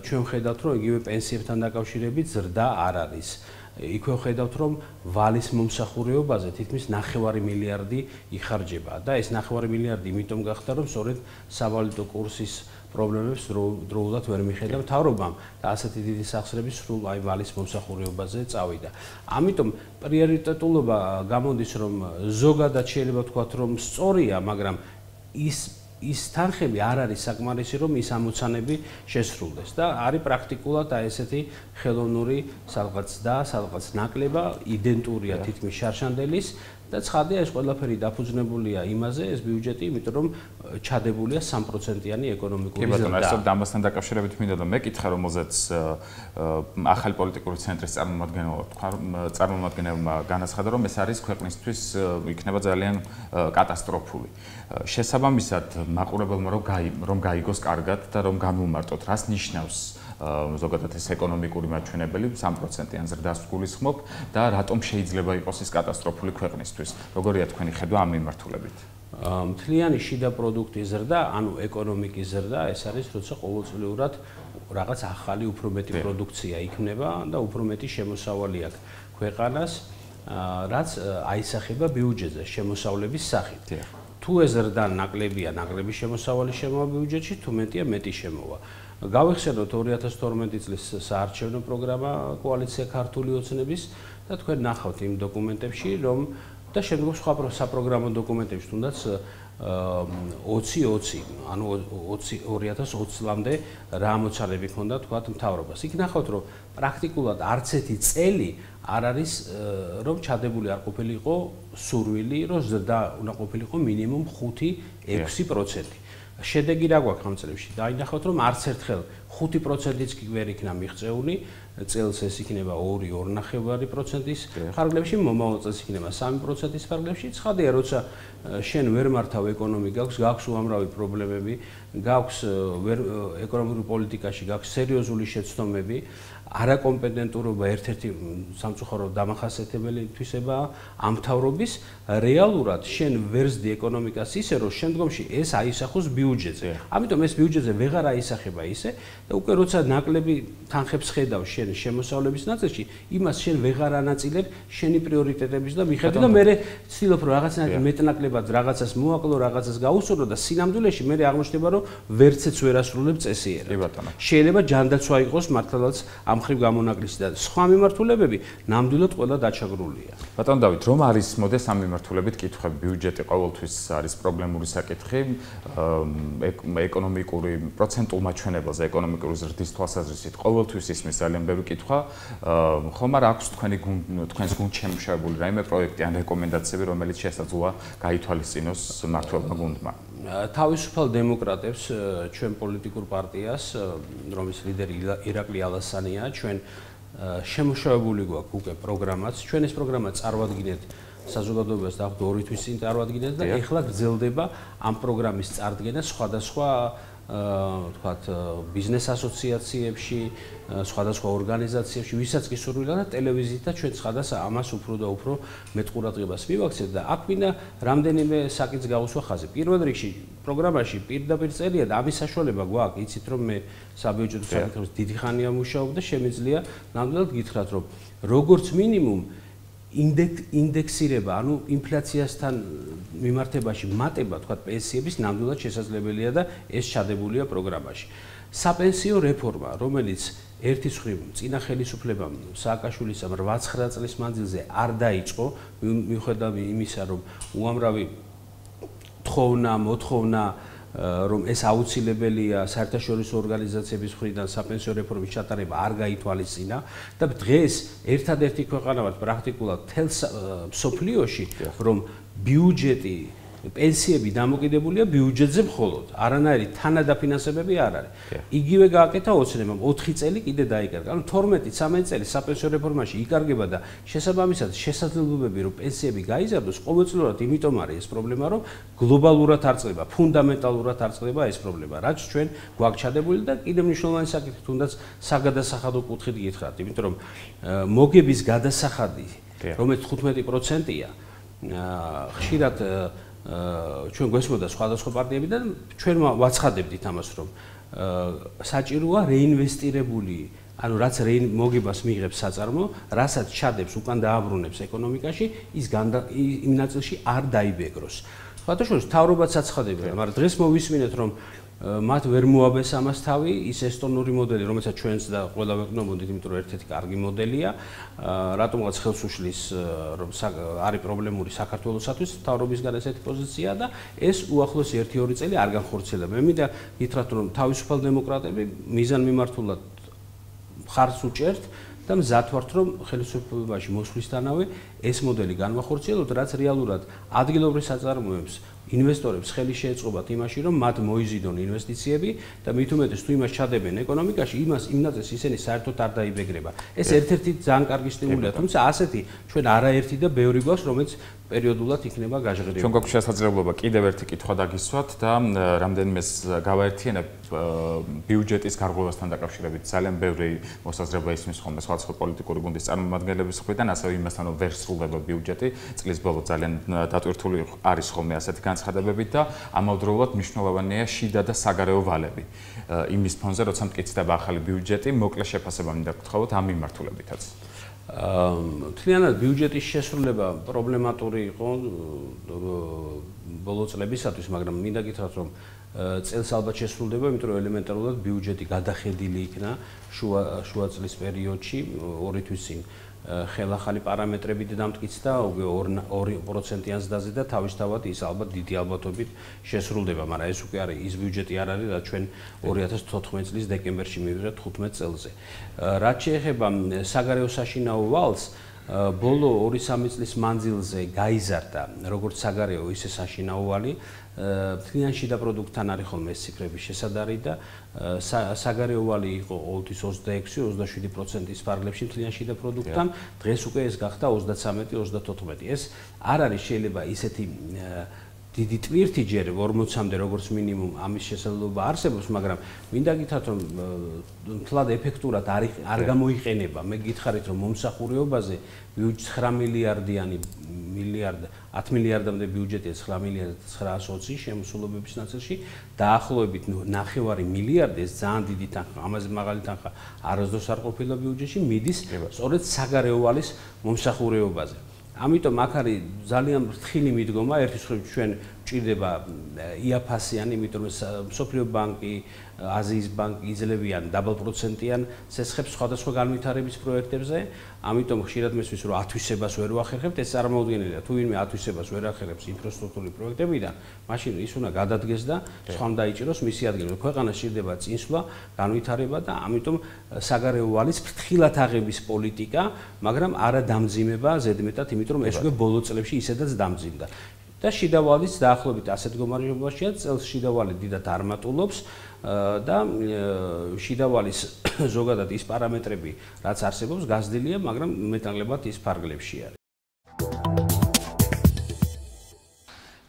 ჩვენ ხედავთ, რომ იგივე პენსიებთან დაკავშირებით ზრდა არ არის. იქვე ხედავთ, რომ ვალის მომსახურებაზე თითქმის 9 მილიარდი იხარჯება და ეს 9 მილიარდი იმიტომ გახდა, რომ სწორედ სავალუტო კურსის პრობლემებს დროულად ვერ მიხედა მთავრობამ და ასეთი დიდი სახსრები სრულ აი ვალის მომსახურებაზე წავიდა. ამიტომ პრიორიტეტულობა გამოდის, რომ ზოგადად შეიძლება ვთქვათ, რომ სწორია, მაგრამ ის თანხები არ არის საკმარისი, რომ ის ამოცანები შესრულდეს და არის პრაქტიკულად აი ესეთი ხელოვნური სადღაც და სადღაც ნაკლება იდენტურია თითქმის შარშანდელის და ცხადია ეს ყველაფერი დაფუძნებულია იმაზე ეს ბიუჯეტი, იმიტომ რომ ჩადებულია 3%-იანი ეკონომიკური ზრდა. კი ბატონო, ასე ამასთან დაკავშირებით მინდა რომ მეკითხა, რომელზეც ახალი პოლიტიკური ცენტრის წარმომადგენელმა განაცხადა, რომ ეს არის ქვეყნისთვის იქნება ძალიან კატასტროფული. შესაბამისად, მაყურებელმა რომ გაიგოს კარგად და რომ გამოვმარტოთ, რას ნიშნავს ზოგადად ეს ეკონომიკური მაჩვენებელი 3%-იან ზრდას გულისხმობ და რატომ შეიძლება იყოს ის კატასტროფული ქვეყნისთვის? როგორია თქვენი ხედვა ამ მიმართულებით? მთლიანი შიდა პროდუქტის ზრდა, ანუ ეკონომიკის ზრდა, ეს არის როცა ყოველწლიურად რაღაც ახალი უფრო მეტი პროდუქცია იქნება და უფრო მეტი შემოსავალი აქვს ქვეყანას, რაც აისახება ბიუჯეტზე შემოსავლების სახით. თუ ეს ზრდა ნაკლებია, ნაკლები შემოსავალი შემოვა ბიუჯეტში, თუ მეტია, მეტი შემოვა. გავიხსენოთ 2012 წლის საარჩევნო პროგრამა კოალიცია ქართული ოცნების და თქვენ ნახავთ იმ დოკუმენტებში, რომ და შემდგომ სხვა საპროგრამო დოკუმენტებში თუნდაც 20-20, ანუ 2020 წლამდე რა ამოცანები ჰქონდა თქვათ მთავრობას. იქ ნახავთ, რომ პრაქტიკულად არც ერთი წელი არ არის, რომ ჩადებული არ ყოფილიყო სურვილი, რომ ზრდა უნდა ყოფილიყო მინიმუმ 5-6%. შედეგი რა გვაქვს ამ წლებში? დაინახავთ, რომ არც ერთხელ 5%-იც კი ვერ იქნა მიღწეული, წელს ეს იქნება 2-2.5%-ის ფარგლებში, მომავალ წელს იქნება 3%-ის ფარგლებში. ცხადია, როცა შენ ვერ მართავ ეკონომიკას, გაქვს უამრავი პრობლემები, გაქვს ეკონომიკური პოლიტიკაში გაქვს სერიოზული შეცდომები, არაკომპეტენტურობა ერთ-ერთი სამწუხაროდ დამახასიათებელი თვისებაა ამ მთავრობის. რეალურად შენ ვერსდი ეკონომიკას ისე, რომ შემდგომში ეს აისახოს ბიუჯეტზე. ამიტომ ეს ბიუჯეტზე ვეღარ აისახება ისე და უკვე როცა ნაკლები თანხებს ხედავ შენ შემოსავლების ნაწილში, იმას შენ ვეღარ ანაწილებ შენი პრიორიტეტების და მიხედვით და მე ვცდილობ რომ რაღაცნაირად მეტნაკლებად რაღაცას მოაკლო, რაღაცას გაუსწორო და სინამდვილეში მე აღმოჩნდება რომ ვერცეც ვერ ასრულებ წესიერად. შეიძლება ჯანდაცვა იყოს მართლაც ამ ხრივ გამონაკლისი და სხვა მიმართულებები ნამდვილად ყველა დაჩაგრულია. ბატონ დავით, რომ არის მოდეს ამ მიმართულებით კითხვები, ბიუჯეტი ყოველთვის არის პრობლემური საკითხი, ეკონომიკური პროცენტულ მაჩვენებელზე, ეკონომიკური ზრდის თვალსაზრისით ყოველთვის ისმის ძალიან ბევრი კითხვა, ხომ არ აქვს თქვენს გუნდში შემუშავებული რაიმე პროექტი ან რეკომენდაციები, რომელიც შესაძლოა გაითვალისწინოს მმართველმა გუნდმა? თავისუფალ დემოკრატებს, ჩვენ პოლიტიკურ პარტიას, რომლის ლიდერი ირაკლი ალასანია, ჩვენ შემუშავებული გვაქვს უკვე პროგრამაც. ჩვენ ეს პროგრამა წარვადგინეთ საზოგადოებას და 2 თვის წინ წარვადგინეთ და ეხლა გრძელდება ამ პროგრამის წარდგენა სხვადასხვა თქვათ ბიზნეს ასოციაციებში, სხვადასხვა ორგანიზაციებში, ვისაც კი სურვილია და ტელევიზიით და ჩვენ ცხადას ამას უფრო და უფრო მეტ ყურადღებას მივაქცევთ და აქ მინდა რამდენიმე საკითხს გავუსვა ხაზი. პირველ რიგში პროგრამაში პირდაპირ წერია და ამის საშუალება გვაქვს, იცით რომ მე საბიუჯეტო საკითხებში დიდი ხანია მუშაობ და შემიძლია ნამდვილად გითხრათ რომ როგორც მინიმუმ ინდექსირება, ანუ ინფლაციასთან მიმართებაში მატება, თქვა პენსიების ნამდვილად შესაძლებელია და ეს ჩადებულია პროგრამაში. საპენსიო რეფორმა, რომელიც ერთის მხრივ წინა ხელისუფლებამ სააკაშვილის 8-9 წლის მანძილზე არ დაიწყო, მიუხედავად იმისა, რომ უამრავი მოთხოვნა რომ ეს აუცილებელია საერთაშორისო ორგანიზაციების მხრიდან საპენსიო რეფორმის ჩატარება არ გაითვალისწინა და დღეს ერთადერთი ქვეყანა ვართ პრაქტიკულად მთელ მსოფლიოში რომ ბიუჯეტი პენსიები დამოკიდებულია ბიუჯეტზე მხოლოდ, არანაირი თანადაფინანსებები არ არის. იგივე გააკეთა ოცნებამ 4 წელი კიდე დაიკარგა. ანუ 12-13 წელი საპენსიო რეფორმაში იკარგება და შესაბამისად შესაძლებლობები რომ პენსიები გაიზარდოს, ყოველწლიურად იმიტომ არის ეს პრობლემა, რომ გლობალურად არ წყდება, ფუნდამენტალურად არ წყდება ეს პრობლემა, რაც ჩვენ გვაქვს ჩადებული და კიდევ მნიშვნელოვანი საკითხი, თუნდაც საგადასახადო კუთხით გითხრათ, იმიტომ რომ მოგების გადასახადი, რომელიც 15%-ია, ხშირად ჩვენ გვესმოდა სხვადასხვა პარტიებიდან ჩვენ ვაცხადებდით ამას რომ საჭიროა რეინვესტირებული ანუ რაც მოგებას მიიღებს საწარმო, რასაც ჩადებს უკან დააბრუნებს ეკონომიკაში, ის იმ ნაწილში არ დაიბეგროს. სხვადასხვა თავრობაც აცხადებდა, მაგრამ დღეს მოვისმინეთ რომ მათ ვერ მოაბეს ამას თავი, ის ესტონური მოდელი, რომელსაც ჩვენც და ყველა ვეკნობოდით, იმიტომ რომ ერთ-ერთი კარგი მოდელია, რატომღაც ხელს უშლის, რომ არის პრობლემური საქართველოსათვის, თავრობისგან ესეთი პოზიციაა და ეს უახლოესი 1-2 წელი არ განხორციელება. მე მინდა გითხრათ, რომ თავისუფალ დემოკრატები მიზანმიმართულად მხარს უჭერთ და მზად ვართ, რომ ხელისუფლებაში მოსვლისთანავე ეს მოდელი განვახორციელოთ, რაც რეალურად ადგილობრივ საწარმოებს ინვესტორებს ხელი შეეწყობათ იმაში, რომ მათ მოიზიდონ ინვესტიციები და მით უმეტეს თუ იმას ჩადებენ ეკონომიკაში, იმ ნაწილს ისინი საერთოდ არ დაიბეგრება. ეს ერთ-ერთი ძალიან კარგი სტიმულია, თუმცა ასეთი ჩვენ არაერთი და ბევრი გვაქვს, რომელიც პერიოდულად იქნება გაჟღერებული. ჩვენ გვაქვს შესაძლებლობა კიდევ ერთი კითხვა დაგისვათ და რამდენიმეს გავაერთიანებ ბიუჯეტის გარღვევასთან დაკავშირებით. ძალიან ბევრი მოსაზრება ისმის ხოლმე სხვადასხვა პოლიტიკური გუნდის წარმომადგენლების მხრიდან, ასევე იმასთან, რომ ვერ სრულდება ბიუჯეტი, წლის ბოლო ძალიან დატვირთული არის ხოლმე ასეთი განცხადებებით და ამავდროულად მნიშვნელოვანია შიდა და საგარეო ვალები. იმის ფონზე, როცა მტკიცდება ახალი ბიუჯეტი, მოკლე შეფასება მინდა გთხოვოთ ამ მიმართულებითაც. მთლიანად ბიუჯეტის შესრულება პრობლემატური იყო ბოლო წლებისათვის, მაგრამ მინდა გითხრათ, რომ წელს ალბათ შესრულდება, იმიტომ რომ ელემენტარულად ბიუჯეტი გადახედილი იქნა შუა წლის პერიოდში 2 თვის წინ. ხელახალი პარამეტრებით დამტკიცდა 2%-იან ზრდაზე და თავისთავად ის ალბათ დიდი ალბათობით შესრულდება, მაგრამ ეს უკვე არის ის ბიუჯეტი არ არის, რაც ჩვენ 2014 წლის დეკემბერში მივიღეთ 15 წელზე. რაც შეეხება საგარეო საშინაო ვალს, ბოლო 2-3 წლის მანძილზე გაიზარდა როგორც საგარეო, ისე საშინაო ვალი. მთლიან შიდა პროდუქტთან არის ხოლმე ეს ციფრები შესადარი და საგარეო ვალი იყო 26-27%-ის ფარგლებში მთლიან შიდა პროდუქტთან, დღეს უკვე ეს გახდა 33-34. ეს არ არის შეიძლება ისეთი დიდი ტვირთი ჯერ 40-მდე როგორც მინიმუმ ამის შესაძლებლობა არსებობს, მაგრამ მინდა გითხრათ, რომ მთლად ეფექტურად არ გამოიყენება. მე გითხარით, რომ მომსახურეობაზე 9 მილიარდიანი 10 მილიარდამდე ბიუჯეტია 9 მილიარდ 920 შემოსულობების ნაწილში, დაახლოებით 9 მილიარდი, ეს ძალიან დიდი თანხა, ამაზე მაღალი თანხა არასდროს არ ყოფილა ბიუჯეტში, მიდის სწორედ საგარეო ვალის მომსახურეობაზე. ამიტომ აქ არის ძალიან ფრთხილი მიდგომა, ერთის მხრივ ჩვენ ჭირდება იაფასიანი, იმიტომ რომ მსოფლიო ბანკი, აზიის ბანკი იძლევიან დაბალპროცენტიან ცესხებს სხვადასხვა განვითარების პროექტებზე, ამიტომ ხშირად მესმის, რომ ათვისებას ვერ ვახერხებთ, ეს წარმოუდგენელია. თუ ვინმე ათვისებას ვერ ახერხებს ინფრასტრუქტურული პროექტებიდან, მაშინ ის უნდა გადადგეს და სხვამ დაიჭიროს მისი ადგილი. ქვეყანას ჭირდება წინსვლა, განვითარება და ამიტომ საგარეო ვალის ფრთხილად აღების პოლიტიკა, მაგრამ არა დამძიმება ზედმეტად, იმიტომ რომ ეს უკვე ბოლო წლებში ისედაც დამძიმდა. და შიდა ვალის დაახლოებით ასეთ მდგომარეობაშია, წელს შიდა ვალი დიდად არ მატულობს და შიდა ვალის ზოგადად ის პარამეტრები, რაც არსებობს, გაზრდილია, მაგრამ მეტნაკლებად ის ფარგლებში არის.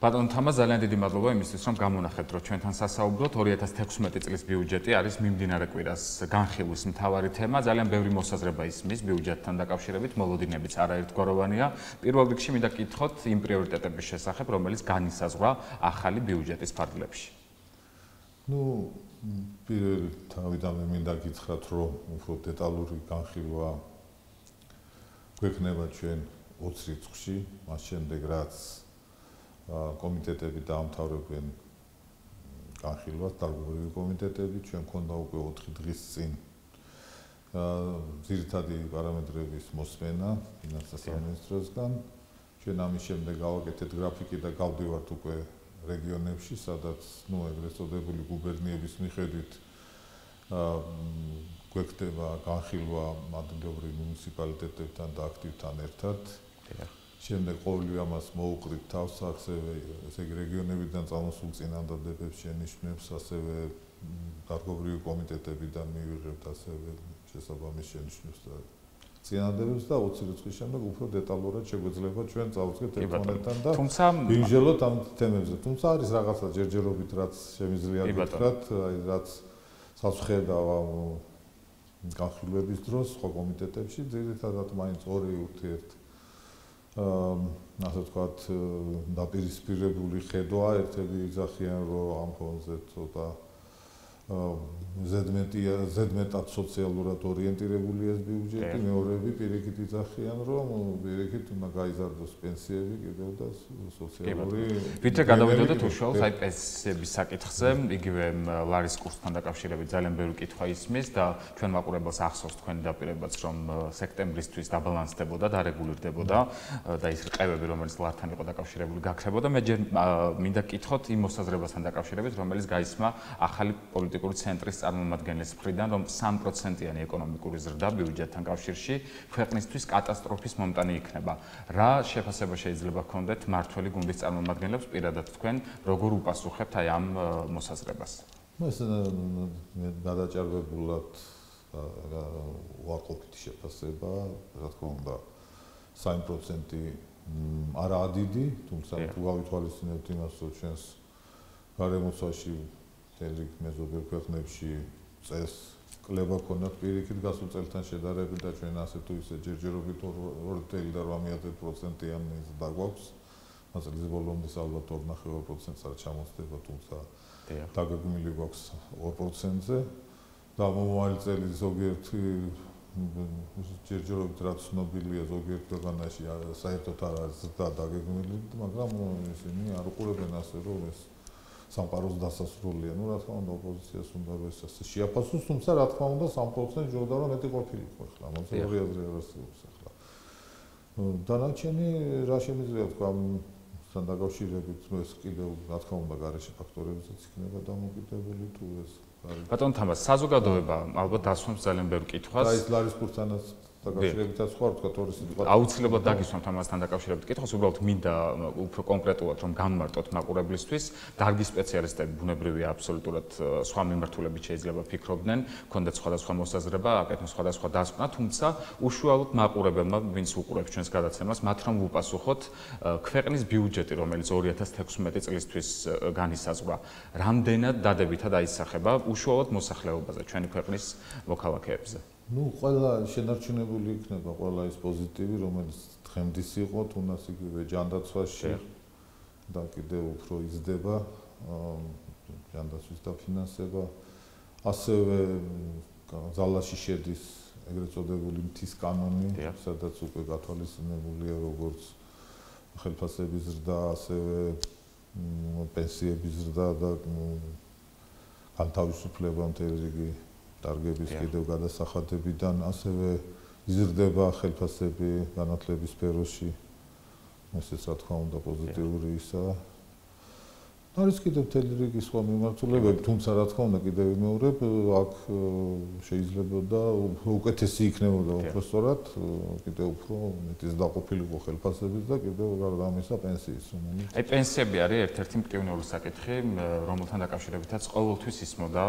ბატონ თამა, ძალიან დიდი მადლობა იმისთვის, რომ გამონახეთ, რომ ჩვენთან სასაუბროთ. 2016 წლის ბიუჯეტი არის მიმდინარე კვირას განხილვის მთავარი თემა. ძალიან ბევრი მოსაზრება ისმის ბიუჯეტთან დაკავშირებით, მოლოდინებიც არაერთგვაროვანია. პირველ რიგში მინდა გკითხოთ იმ პრიორიტეტების შესახებ, რომელიც განისაზღვრა ახალი ბიუჯეტის ფარგლებში. პირველ თავიდან მინდა გითხრათ, რომ უფრო დეტალური განხილვა გვექნება ჩვენ 20 რიცხვში, მას შემდეგ რაც კომიტეტები დაამთავრებენ განხილვას, დარგობრივი კომიტეტები, ჩვენ გქონდა უკვე 4 დღის წინ ძირითადი პარამეტრების მოსმენა ფინანსთა სამინისტროსგან. ჩვენ ამის შემდეგ გავაკეთეთ გრაფიკი და გავდივართ უკვე რეგიონებში, სადაც ეგრეთ წოდებული გუბერნიების მიხედვით გვექნება განხილვა ადგილობრივ მუნიციპალიტეტებთან და აქტივთან ერთად. შემდეგ ყოველი ამას მოუყრით თავს, ასევე ესე იგი რეგიონებიდან წამოსულ წინადადებებს შენიშვნებს, ასევე დარგობრივი კომიტეტებიდან მივიღებთ ასევე შესაბამის შენიშვნებს და წინადადებებს და 20 რიცხვის შემდეგ უფრო დეტალურად შეგვეძლება ჩვენ წავუდგეთ ერთმანეთთან და ვიმსჯელოთ ამ თემებზე. თუმცა არის რაღაცა ჯერჯერობით, რაც შემიძლია გითხრათ, რაც საზღერდა განხილვების დროს სხვა კომიტეტებში, ძირითადად მაინც ორი ურთიერთ ასე ვთქვათ, დაპირისპირებული ხედვა, ერთები იძახიან, რომ ამ ფონზე ცოტა ზედმეტად სოციალურად ორიენტირებული ეს ბიუჯეტი, მეორეები პირიქით იძახიან, რომ პირიქით უნდა გაიზარდოს პენსიები კიდევ და სოციალური. ვიდრე გადავიდოდეთ უშუალოდ აი პენსიების საკითხზე, იგივე ლარის კურსთან დაკავშირებით ძალიან ბევრი კითხვა ისმის და ჩვენ მაყურებელს ახსოვს თქვენი დაპირებაც, რომ სექტემბრისთვის დაბალანსდებოდა, დარეგულირდებოდა და ის რყევები, რომელიც ლართან იყო დაკავშირებული, გაქრებოდა. მე ჯერ მინდა გკითხოთ იმ მოსაზრებასთან დაკავშირებით, რომელიც გაისმა ახალი პოლიტიკური ცენტრის წარმომადგენლის მხრიდან, რომ 3%-იანი ეკონომიკური ზრდა ბიუჯეტთან კავშირში ქვეყნისთვის კატასტროფის მომტანი იქნება. რა შეფასება შეიძლება გქონდეთ მართველი გუნდის წარმომადგენლებს პირადად თქვენ, როგორ უპასუხებთ აი ამ მოსაზრებას? ეს გადაჭარბებულად უარყოფითი შეფასება, რა თქმა უნდა, 3% არაა დიდი, თუმცა თუ გავითვალისწინებთ იმას, რომ ჩვენს გარემოცვაში რიგ მეზობელ ქვეყნებში წეს კლება ქონათ პირიქით გასულ წელთან შედარებით და ჩვენ ასე თუ ისე ჯერჯერობით 2.8%-იანი ზრდა გვაქვს. წლის ბოლომდე ალბათ 2.5%-ს არ ჩამოსდება, თუმცა დაგეგმილი გვაქვს 2%-ზე. და მომავალი წელი ზოგიერთი ჯერჯერობით რაც ცნობილია ზოგიერთ ქვეყანაში საერთოდ არ არის ზრდა დაგეგმილი, მაგრამ ისინი არ უყურებენ ასე რომ ეს სამყაროს დასასრულია. რა თქმა უნდა, ოპოზიციას უნდა რომ ეს ასე შეაფასოს, თუმცა რა თქმა უნდა 3% ჯობდა რომ მეტი ყოფილიყო ახლა, ამაზე ორი აზრი არ არსებობს ახლა. დანარჩენი რა შემიძლია თქვა ამთან დაკავშირებით, ეს კიდევ რა თქმა უნდა გარეშე ფაქტორებიც იქნება დამოკიდებული თუ ეს ბატონ თამას, საზოგადოება ალბათ დასვამს ძალიან ბევრ კითხვას. და ის ლარის კურსთანაც დაკავშირებითაც ხო არ ვთქვა ორი სიტყვა. აუცილებლად დაგისვამთ ამასთან დაკავშირებით კითხვას, უბრალოდ მინდა უფრო კონკრეტულად რომ განმარტოთ მაყურებლისთვის, დარგის სპეციალისტები ბუნებრივია აბსოლუტურად სხვა მიმართულებით შეიძლება ფიქრობდნენ, ქონდათ სხვადასხვა მოსაზრება, აკეთონ სხვადასხვა დასკვნა, თუმცა უშუალოდ მაყურებელმა, ვინც უყურებს ჩვენს გადაცემას, მათ რომ ვუპასუხოთ ქვეყნის ბიუჯეტი, რომელიც 2016 წლისთვის განისაზღვრა, რამდენად დადებითად აისახება უშუალოდ მოსახლეობაზე, ჩვენი ქვეყნის მოქალაქეებზე. ყველა შენარჩუნებული იქნება ყველა ის პოზიტივი, რომელიც დღემდის იყო, თუნდაც იგივე ჯანდაცვაში და კიდევ უფრო იზრდება ჯანდაცვის დაფინანსება. ასევე ძალაში შედის ეგრეთ წოდებული მთის კანონი, სადაც უკვე გათვალისწინებულია როგორც ხელფასების ზრდა, ასევე პენსიების ზრდა და განთავისუფლება მთელი რიგი დარგების კიდევ გადასახადებიდან, ასევე იზრდება ხელფასები განათლების სფეროში. ესეც რა თქმა უნდა პოზიტიური ისაა. არის კიდევ მთელი რიგი სხვა მიმართულებები, თუმცა რა თქმა უნდა კიდევ ვიმეორებ, აქ შეიძლება და უკეთესი იქნებოდა უფრო სწორად, კიდევ უფრო მეტი დაყოფილიყო ხელფასების და კიდევ გარდა ამისა პენსიის. აი პენსიები არის ერთ-ერთი მტკივნეული საკითხი, რომელთან დაკავშირებითაც ყოველთვის ისმოდა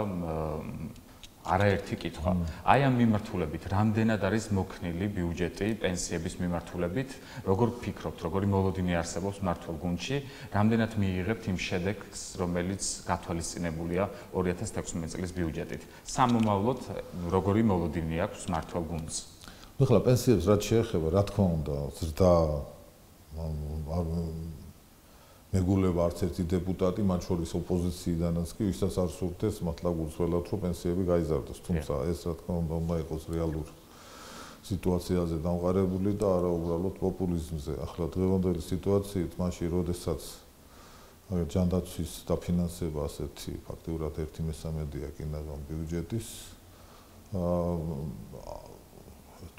არაერთი კითხვა. აი ამ მიმართულებით, რამდენად არის მოქნილი ბიუჯეტი პენსიების მიმართულებით, როგორ ფიქრობთ, როგორი მოლოდინი არსებობს მმართველ გუნდში, რამდენად მიიღებთ იმ შედეგს, რომელიც გათვალისწინებულია 2016 წლის ბიუჯეტით. სამომავლოდ როგორი მოლოდინი აქვს მმართველ გუნდს? ახლა პენსიებს რაც შეეხება, რა თქმა უნდა, ზრდა მეგულება არც ერთი დეპუტატი, მათ შორის ოპოზიციიდანაც კი, ვისაც არ სურთეს მართლა გულწრფელად, რომ პენსიები გაიზარდოს. თუმცა ეს რა თქმა უნდა იყოს რეალურ სიტუაციაზე დამყარებული და არა უბრალოდ პოპულიზმზე. ახლა დღევანდელი სიტუაციით, მაშინ როდესაც ჯანდაცვის დაფინანსება ასეთი ფაქტურად 1/3-ია კინაღამ ბიუჯეტის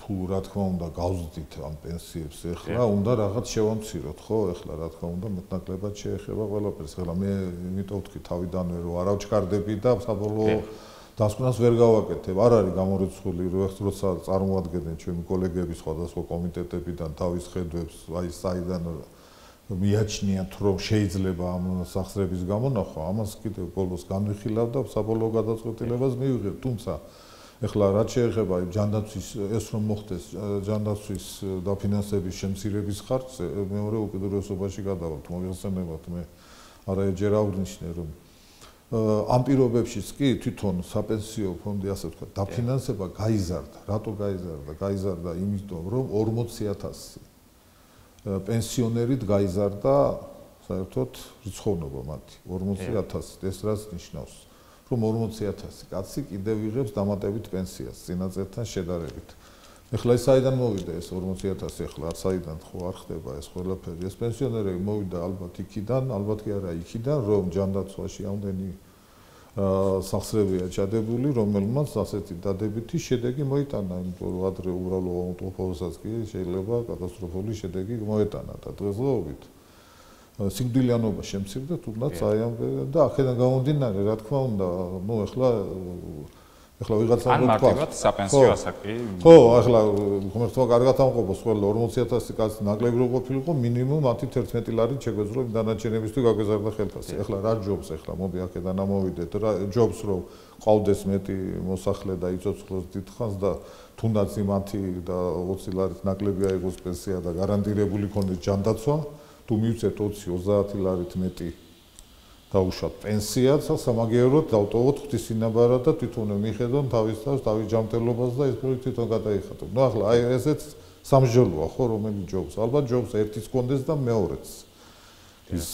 თუ რა თქმა უნდა გავზდით ამ პენსიებს ახლა უნდა რაღაც შევამციროთ ხო ახლა რა თქმა უნდა მეტნაკლებად შეეხება ყველაფერს ახლა მე იმიტომ ვთქვი თავიდანვე რომ არ ავჩქარდები და საბოლოო დასკვნას ვერ გავაკეთებ არ არის გამორიცხული როცა წარმოადგენენ ჩემი კოლეგები სხვადასხვა კომიტეტებიდან თავის ხედვებს აი საიდან მიაჩნიათ რომ შეიძლება ამ სახსრების გამონახვა ამას კიდევ ბოლოს განვიხილავ და საბოლოო გადაწყვეტილებას მივიღებ თუმცა ეხლა რაც შეეხება ჯანდაცვის ეს რომ მოხდეს ჯანდაცვის დაფინანსების შემცირების ხარჯზე მეორე უკიდურესობაში გადავალთ მოგეხსენებათ მე არაერთხელ აღნიშნე რომ ამ პირობებშიც კი თვითონ საპენსიო ფონდი ასე ვთქვათ დაფინანსება გაიზარდა რატო გაიზარდა იმიტომ რომ 40000 პენსიონერით გაიზარდა საერთოდ რიცხოვნობა მათი 40000 ეს რაც ნიშნავს რომ 40000 კაცი კიდევ იღებს დამატებით პენსიას წინა წელთან შედარებით. ეხლა ეს საიდან მოვიდა ეს 40000 ეხლა საიდან ხო არ ხდება ეს ყველაფერი ეს პენსიონერები მოვიდა ალბათ იქიდან ალბათ კი არა იქიდან რომ ჯანდაცვაში ამდენი სახსრებია ჩადებული რომელმაც ასეთი დადებითი შედეგი მოიტანა იმიტომ რომ ადრე უბრალოდ ტოფოსაც კი შეიძლება კატასტროფული შედეგი მოეტანა და დღესდღეობით სიკვდილიანობა შემცირდა თუნდაც აი ამ და აქედან გამომდინარე რა თქმა უნდა ნუ ეხლა ვიღაცა ან მარტივად საპენსიო ასაკი ხო ახლა ღმერთმა კარგად ამყოფოს ყველა 40000 კაცი ნაკლები რო ყოფილიყო მინიმუმ 10-11 ლარი შეგვეძლო დანარჩენებისთვის გაგეზარდა ხელფასი ახლა რა ჯობს ახლა მოდი აქედან ამოვიდეთ რა ჯობს რომ ყავდეს მეტი მოსახლე და იწოცხლოს დიდხანს და თუნდაც იმათი და 20 ლარით ნაკლები აიღოს პენსია და გარანტირებული ქონდეს ჯანდაცვა თუ მივცეთ 20-30 ლარით მეტი დაუშვათ პენსიაც სამაგიეროდ დავტოვოთ ღვთისინაბარად და თვითონ მიხედონ თავის ჯანმრთელობას და ეს თვითონ გადაიხადოთ. ნუ ახლა აი ესეც სამსჯელოა ხო რომელიც ჯობს. ალბათ ჯობს ერთის კონდეს და მეორეც. ის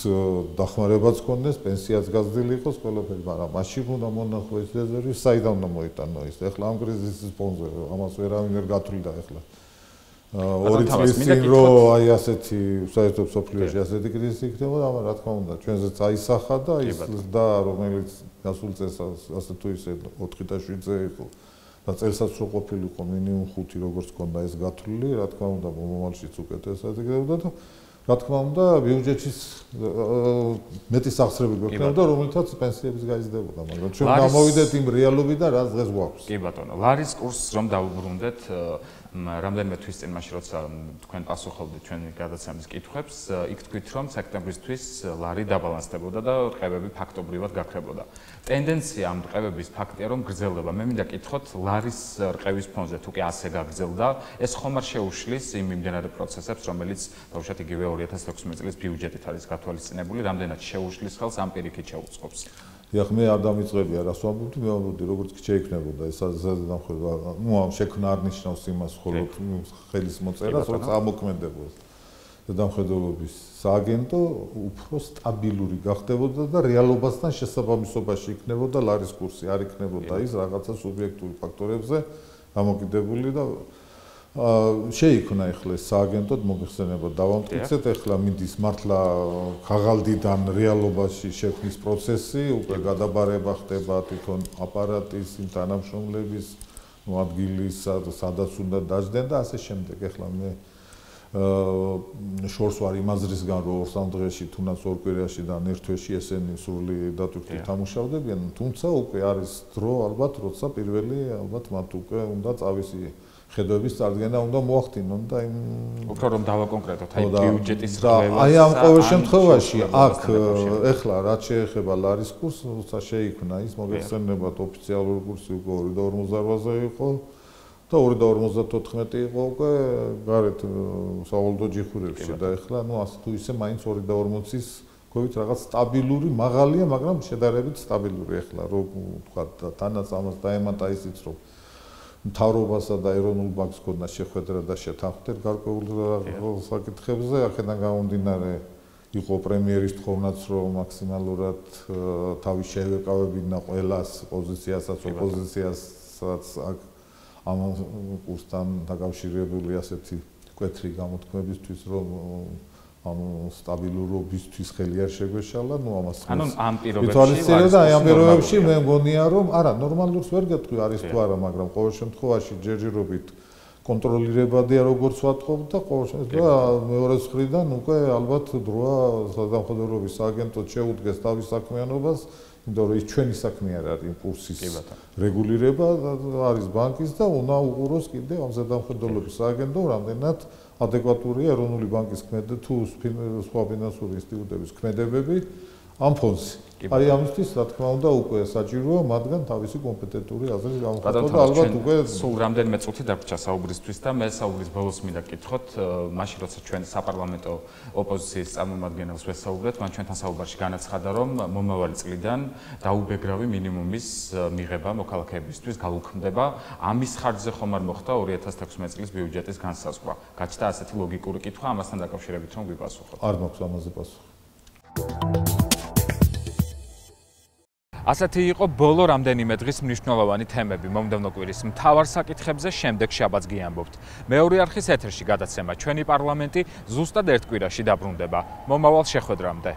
დახმარებაც კონდეს, პენსიაც გაზრდილი იყოს ყველაფერი, მაგრამ მაშინ უნდა მონახოს ეს რეზერვი საიდან უნდა მოიტანო ის. ახლა ამ კრიზისის ფონზე ამას ვერავინ ვერ გათვლიდა ახლა. ორი წლის წინ რომ აი ასეთი საერთოდ სოფლიოში ასეთი კრიზისი იქნება, მაგრამ რა თქმა უნდა, ჩვენზეც აისახა და ის და რომელიც გასულ წელს ასე თუ ისე 4 და 7 წელი იყო და წელსაც რო ყოფილიყო მინიმუმ 5 როგორც ქონდა ეს გათვლილი, რა თქმა უნდა, მომავალშიც უკეთესად იქნებოდა და რა თქმა უნდა, ბიუჯეტის მეტი სახსრები გვექნებოდა, რომელთაც პენსიების გაიზრდებოდა, მაგრამ ჩვენ გამოვიდეთ იმ რეალობიდან, რაც დღეს გვაქვს. კი ბატონო, ლარის კურსს რომ დავუბრუნდეთ, რამდენიმე თვის წინ მაშინ როცა თქვენ პასუხობდით ჩვენი გადაცემის კითხვებს, იქ თქვით რომ სექტემბრისთვის ლარი დაბალანსდებოდა და რყევები ფაქტობრივად გაქრებოდა. ტენდენცია ამ რყევების ფაქტია რომ გრძელდება. მე მინდა კითხოთ ლარის რყევის ფონზე თუ კი ასე გაგრძელდა, ეს ხომ არ შეუშლის იმ მიმდინარე პროცესებს, რომელიც ბავშვად იგივე 2016 წლის ბიუჯეტით არის გათვალისწინებული, რამდენად შეუშლის ხელს ამ პირიქით შეუწყობს. დიახ, მე არ დამიწყები არას ვამბობდი, მე ვამბობდი, როგორც კი შეიქმნებოდა ეს ზედამხედვა, ნუ ამ შექმნა არ ნიშნავს იმას, ხოლო ხელის მოწერას, როცა ამოქმედებოს ზედამხედველობის სააგენტო უფრო სტაბილური გახდებოდა და რეალობასთან შესაბამისობაში იქნებოდა ლარის კურსი, არ იქნებოდა ის რაღაცა სუბიექტური ფაქტორებზე დამოკიდებული და შეიქმნა ახლა ეს სააგენტოდ მოგეხსენებათ დავამტკიცეთ ახლა მიდის მართლა ხაღალდიდან რეალობაში შექმნის პროცესი უკვე გადაბარება ხდება თვითონ აპარატის იმ თანამშრომლების ადგილის სადაც უნდა დაждდენ და ასე შემდეგ ახლა მე შორს ვარ იმ აზრისგან რომ 2-3 დღეში თუნდაც 2 კვირაში და 1 თვეში ესენი სრული დატვირთვით ამუშავდებიან თუმცა უკვე არის დრო ალბათ როცა პირველი ალბათ მათ უკვე უნდა წავისი ხედვების წარდგენა უნდა მოახდინონ და იმ უფრო რომ დავაკონკრეტოთ აი ბიუჯეტის რყევას აი ამ ყოველ შემთხვევაში აქ ეხლა რაც შეეხება ლარის კურსს როცა შეიქმნა ის მოგეხსენებათ ოფიციალური კურსი უკვე 2.58-ზე იყო და 2.54 იყო უკვე გარეთ სავალდო ჯიხურებში და ეხლა ნუ ასე თუ ისე მაინც 2.40-ის კვებით რაღაც სტაბილური მაღალია მაგრამ შედარებით სტაბილური ეხლა რო თქვა თანაც ამას დაემატა ისიც რომ მთავრობასა და ეროვნულ ბანკს ქონდა შეხვედრა და შეთანხმდით გარკვეულ საკითხებზე, აქედან გამომდინარე იყო პრემიერის თხოვნაც, რომ მაქსიმალურად თავის შეევეკავებინა ყველას პოზიციასაც, ოპოზიციასაც აქ ამ კურსთან დაკავშირებული ასეთი კვეთრი გამოთქმებისთვის, რომ სტაბილურობისთვის ხელი არ შეგვეშალა, ამას ამ პირობებში მე მგონია, რომ არა, ნორმალურს ვერ გეტყვი არის თუ არა, მაგრამ ყოველ შემთხვევაში ჯერჯერობით კონტროლირებადია როგორც ვატყობ და ყოველ შემთხვევაში მეორე მხრიდან უკვე ალბათ დროა საზამხედროების სააგენტოდ შეუდგეს თავის საქმიანობას, იმიტომ რომ ის ჩვენი საქმე არ არის კურსის რეგულირება არის ბანკის და უნდა უყუროს კიდე ამ საზამხედროების სააგენტო რამდენად ადეკვატურია ეროვნული ბანკის ქმედება თუ სხვა ფინანსური ინსტიტუტების ქმედებები ამ ფონზე. აი ამისთვის რა თქმა უნდა უკვე საჭიროა მათგან თავისი კომპეტენტური აზრის გამოხატვა და ალბათ უკვე სულ რამდენიმე წუთი დაგვრჩა საუბრისთვის და მე საუბრის ბოლოს მინდა გკითხოთ, მაშინ როცა ჩვენ საპარლამენტო ოპოზიციის წარმომადგენელს ვესაუბრეთ, მან ჩვენთან საუბარში განაცხადა, რომ მომავალი წლიდან დაუბეგრავი მინიმუმის მიღება მოქალაქეებისთვის გაუქმდება. ამის ხარჯზე ხომ არ მოხდა 2016 წლის ბიუჯეტის განსაზღვრა. გაჩნდა ასეთი ლოგიკური კითხვა ამასთან დაკავშირებით რომ ვიპასუხოთ. არ მაქვს ამაზე პასუხი. ასეთი იყო ბოლო რამდენიმე დღის მნიშვნელოვანი თემები მომდევნო კვირის მთავარ საკითხებზე შემდეგ შაბათს გიამბობთ. მეორე არხის ეთერში გადაცემა ჩვენი პარლამენტი ზუსტად ერთ კვირაში დაბრუნდება. მომავალ შეხვედრამდე.